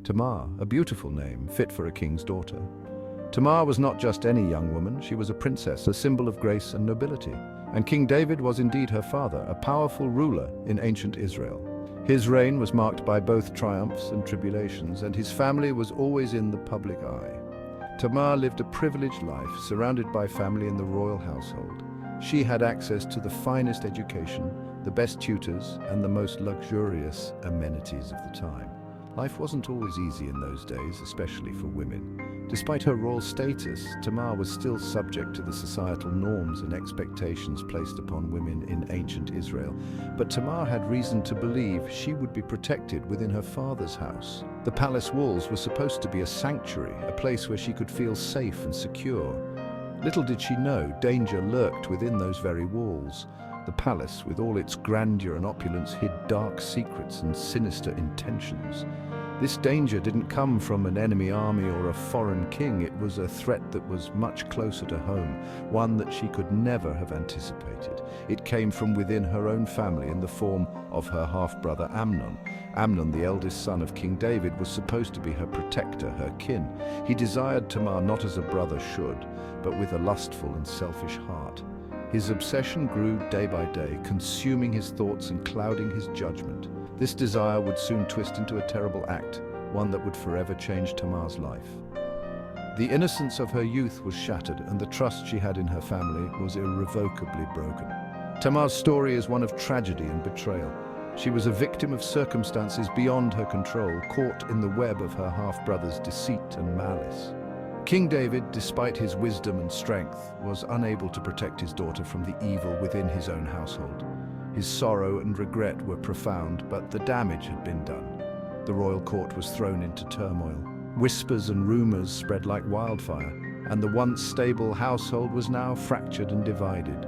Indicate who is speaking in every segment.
Speaker 1: Tamar, a beautiful name, fit for a king's daughter. Tamar was not just any young woman, she was a princess, a symbol of grace and nobility. And King David was indeed her father, a powerful ruler in ancient Israel. His reign was marked by both triumphs and tribulations, and his family was always in the public eye. Tamar lived a privileged life, surrounded by family in the royal household. She had access to the finest education, the best tutors, and the most luxurious amenities of the time. Life wasn't always easy in those days, especially for women. Despite her royal status, Tamar was still subject to the societal norms and expectations placed upon women in ancient Israel. But Tamar had reason to believe she would be protected within her father's house. The palace walls were supposed to be a sanctuary, a place where she could feel safe and secure. Little did she know, danger lurked within those very walls. The palace, with all its grandeur and opulence, hid dark secrets and sinister intentions. This danger didn't come from an enemy army or a foreign king. It was a threat that was much closer to home, one that she could never have anticipated. It came from within her own family in the form of her half-brother Amnon. Amnon, the eldest son of King David, was supposed to be her protector, her kin. He desired Tamar not as a brother should, but with a lustful and selfish heart. His obsession grew day by day, consuming his thoughts and clouding his judgment. This desire would soon twist into a terrible act, one that would forever change Tamar's life. The innocence of her youth was shattered, and the trust she had in her family was irrevocably broken. Tamar's story is one of tragedy and betrayal. She was a victim of circumstances beyond her control, caught in the web of her half-brother's deceit and malice. King David, despite his wisdom and strength, was unable to protect his daughter from the evil within his own household. His sorrow and regret were profound, but the damage had been done. The royal court was thrown into turmoil. Whispers and rumors spread like wildfire, and the once stable household was now fractured and divided.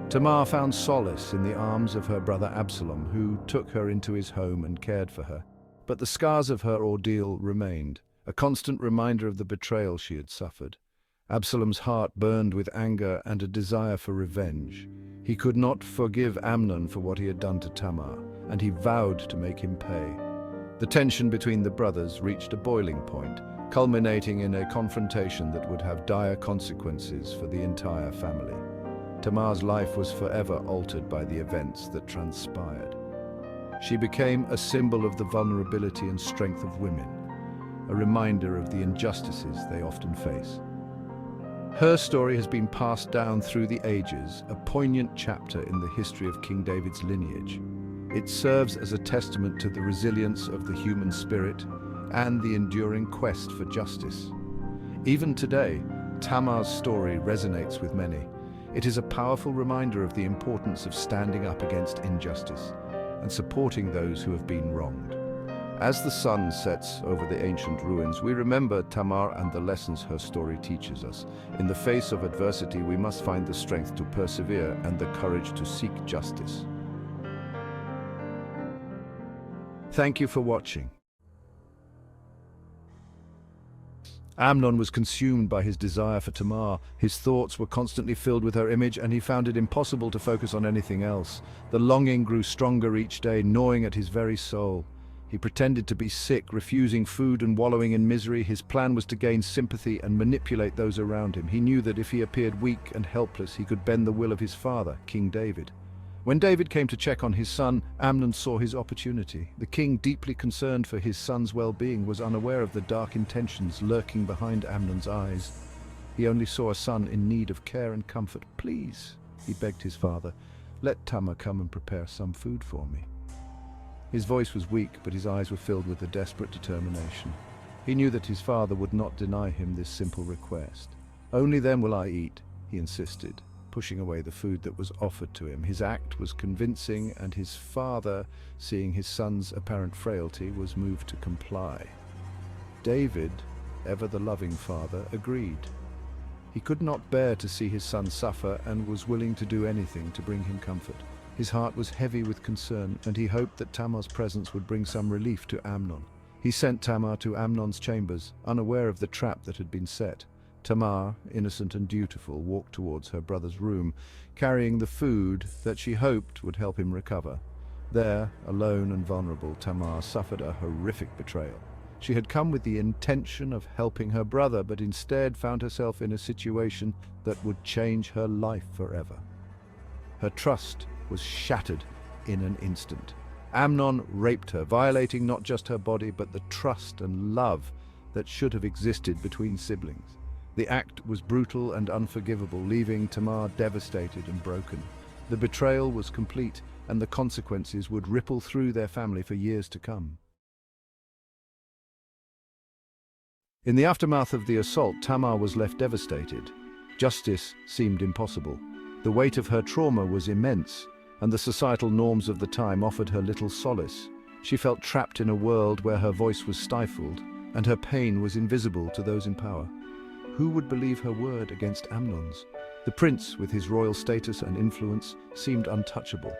Speaker 1: Tamar found solace in the arms of her brother Absalom, who took her into his home and cared for her. But the scars of her ordeal remained, a constant reminder of the betrayal she had suffered. Absalom's heart burned with anger and a desire for revenge. He could not forgive Amnon for what he had done to Tamar, and he vowed to make him pay. The tension between the brothers reached a boiling point, culminating in a confrontation that would have dire consequences for the entire family. Tamar's life was forever altered by the events that transpired. She became a symbol of the vulnerability and strength of women, a reminder of the injustices they often face. Her story has been passed down through the ages, a poignant chapter in the history of King David's lineage. It serves as a testament to the resilience of the human spirit and the enduring quest for justice. Even today, Tamar's story resonates with many. It is a powerful reminder of the importance of standing up against injustice and supporting those who have been wronged. As the sun sets over the ancient ruins, we remember Tamar and the lessons her story teaches us. In the face of adversity, we must find the strength to persevere and the courage to seek justice. Thank you for watching. Amnon was consumed by his desire for Tamar. His thoughts were constantly filled with her image, and he found it impossible to focus on anything else. The longing grew stronger each day, gnawing at his very soul. He pretended to be sick, refusing food and wallowing in misery. His plan was to gain sympathy and manipulate those around him. He knew that if he appeared weak and helpless, he could bend the will of his father, King David. When David came to check on his son, Amnon saw his opportunity. The king, deeply concerned for his son's well-being, was unaware of the dark intentions lurking behind Amnon's eyes. He only saw a son in need of care and comfort. "Please," he begged his father, "let Tamar come and prepare some food for me." His voice was weak, but his eyes were filled with a desperate determination. He knew that his father would not deny him this simple request. "Only then will I eat," he insisted, pushing away the food that was offered to him. His act was convincing, and his father, seeing his son's apparent frailty, was moved to comply. David, ever the loving father, agreed. He could not bear to see his son suffer and was willing to do anything to bring him comfort. His heart was heavy with concern, and he hoped that Tamar's presence would bring some relief to Amnon. He sent Tamar to Amnon's chambers, unaware of the trap that had been set. Tamar, innocent and dutiful, walked towards her brother's room, carrying the food that she hoped would help him recover. There, alone and vulnerable, Tamar suffered a horrific betrayal. She had come with the intention of helping her brother, but instead found herself in a situation that would change her life forever. Her trust was shattered in an instant. Amnon raped her, violating not just her body, but the trust and love that should have existed between siblings. The act was brutal and unforgivable, leaving Tamar devastated and broken. The betrayal was complete, and the consequences would ripple through their family for years to come. In the aftermath of the assault, Tamar was left devastated. Justice seemed impossible. The weight of her trauma was immense, and the societal norms of the time offered her little solace. She felt trapped in a world where her voice was stifled, and her pain was invisible to those in power. Who would believe her word against Amnon's? The prince, with his royal status and influence, seemed untouchable.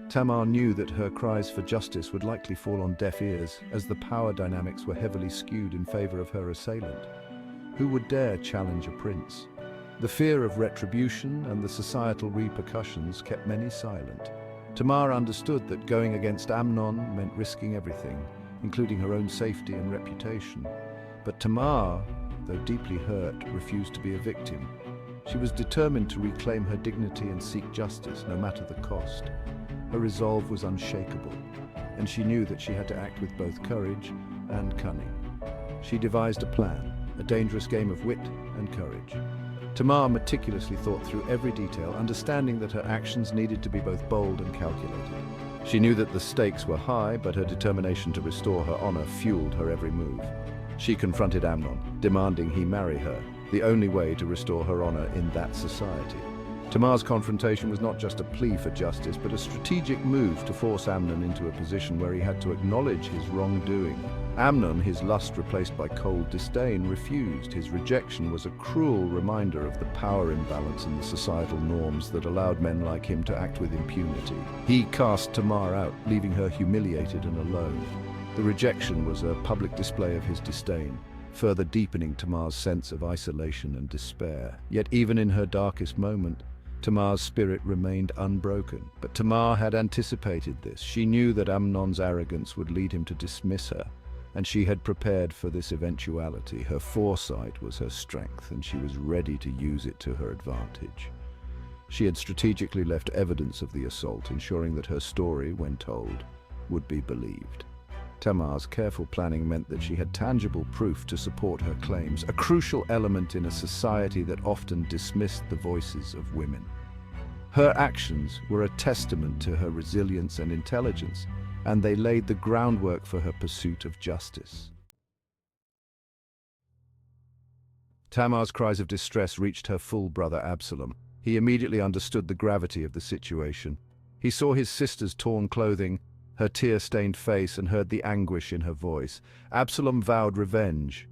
Speaker 1: Tamar knew that her cries for justice would likely fall on deaf ears, as the power dynamics were heavily skewed in favor of her assailant. Who would dare challenge a prince? The fear of retribution and the societal repercussions kept many silent. Tamar understood that going against Amnon meant risking everything, including her own safety and reputation. But Tamar, though deeply hurt, refused to be a victim. She was determined to reclaim her dignity and seek justice, no matter the cost. Her resolve was unshakable, and she knew that she had to act with both courage and cunning. She devised a plan, a dangerous game of wit and courage. Tamar meticulously thought through every detail, understanding that her actions needed to be both bold and calculated. She knew that the stakes were high, but her determination to restore her honor fueled her every move. She confronted Amnon, demanding he marry her, the only way to restore her honor in that society. Tamar's confrontation was not just a plea for justice, but a strategic move to force Amnon into a position where he had to acknowledge his wrongdoing. Amnon, his lust replaced by cold disdain, refused. His rejection was a cruel reminder of the power imbalance in the societal norms that allowed men like him to act with impunity. He cast Tamar out, leaving her humiliated and alone. The rejection was a public display of his disdain, further deepening Tamar's sense of isolation and despair. Yet even in her darkest moment, Tamar's spirit remained unbroken. But Tamar had anticipated this. She knew that Amnon's arrogance would lead him to dismiss her, and she had prepared for this eventuality. Her foresight was her strength, and she was ready to use it to her advantage. She had strategically left evidence of the assault, ensuring that her story, when told, would be believed. Tamar's careful planning meant that she had tangible proof to support her claims, a crucial element in a society that often dismissed the voices of women. Her actions were a testament to her resilience and intelligence, and they laid the groundwork for her pursuit of justice. Tamar's cries of distress reached her full brother Absalom. He immediately understood the gravity of the situation. He saw his sister's torn clothing, her tear-stained face, and heard the anguish in her voice. Absalom vowed revenge.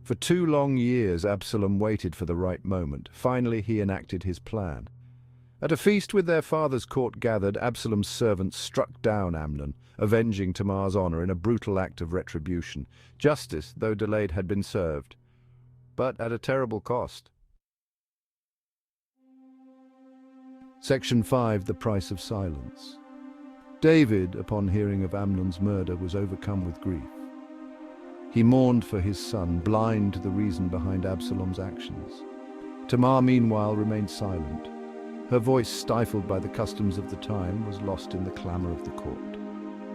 Speaker 1: For 2 long years, Absalom waited for the right moment. Finally, he enacted his plan. At a feast with their father's court gathered, Absalom's servants struck down Amnon, avenging Tamar's honor in a brutal act of retribution. Justice, though delayed, had been served, but at a terrible cost. Section 5, The Price of Silence. David, upon hearing of Amnon's murder, was overcome with grief. He mourned for his son, blind to the reason behind Absalom's actions. Tamar, meanwhile, remained silent. Her voice, stifled by the customs of the time, was lost in the clamor of the court.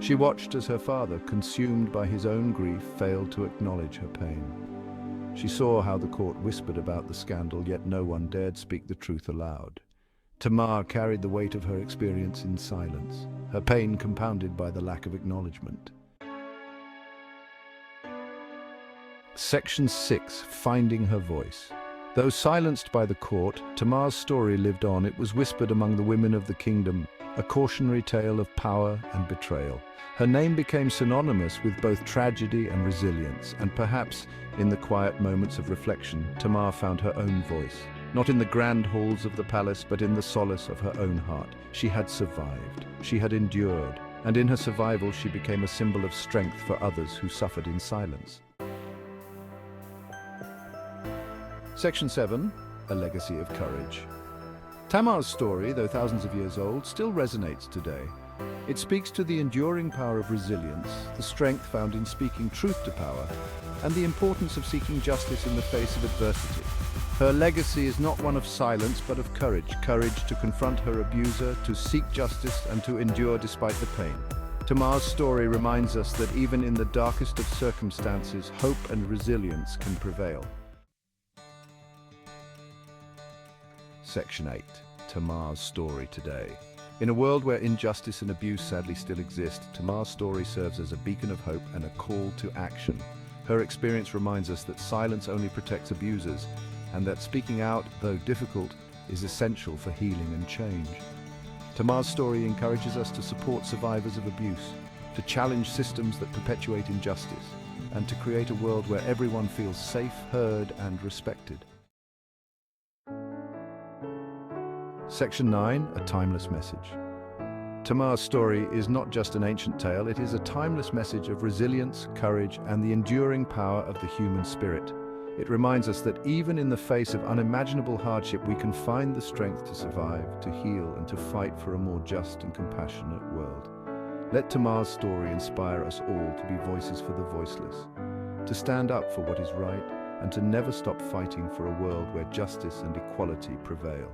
Speaker 1: She watched as her father, consumed by his own grief, failed to acknowledge her pain. She saw how the court whispered about the scandal, yet no one dared speak the truth aloud. Tamar carried the weight of her experience in silence, her pain compounded by the lack of acknowledgement. Section 6, Finding Her Voice. Though silenced by the court, Tamar's story lived on. It was whispered among the women of the kingdom, a cautionary tale of power and betrayal. Her name became synonymous with both tragedy and resilience, and perhaps, in the quiet moments of reflection, Tamar found her own voice. Not in the grand halls of the palace, but in the solace of her own heart. She had survived. She had endured. And in her survival, she became a symbol of strength for others who suffered in silence. Section 7, A Legacy of Courage. Tamar's story, though thousands of years old, still resonates today. It speaks to the enduring power of resilience, the strength found in speaking truth to power, and the importance of seeking justice in the face of adversity. Her legacy is not one of silence but of courage, courage to confront her abuser, to seek justice, and to endure despite the pain. Tamar's story reminds us that even in the darkest of circumstances, hope and resilience can prevail. Section 8. Tamar's story today. In a world where injustice and abuse sadly still exist, Tamar's story serves as a beacon of hope and a call to action. Her experience reminds us that silence only protects abusers, and that speaking out, though difficult, is essential for healing and change. Tamar's story encourages us to support survivors of abuse, to challenge systems that perpetuate injustice, and to create a world where everyone feels safe, heard, and respected. Section 9. A timeless message. Tamar's story is not just an ancient tale, it is a timeless message of resilience, courage, and the enduring power of the human spirit. It reminds us that even in the face of unimaginable hardship, we can find the strength to survive, to heal, and to fight for a more just and compassionate world. Let Tamar's story inspire us all to be voices for the voiceless, to stand up for what is right, and to never stop fighting for a world where justice and equality prevail.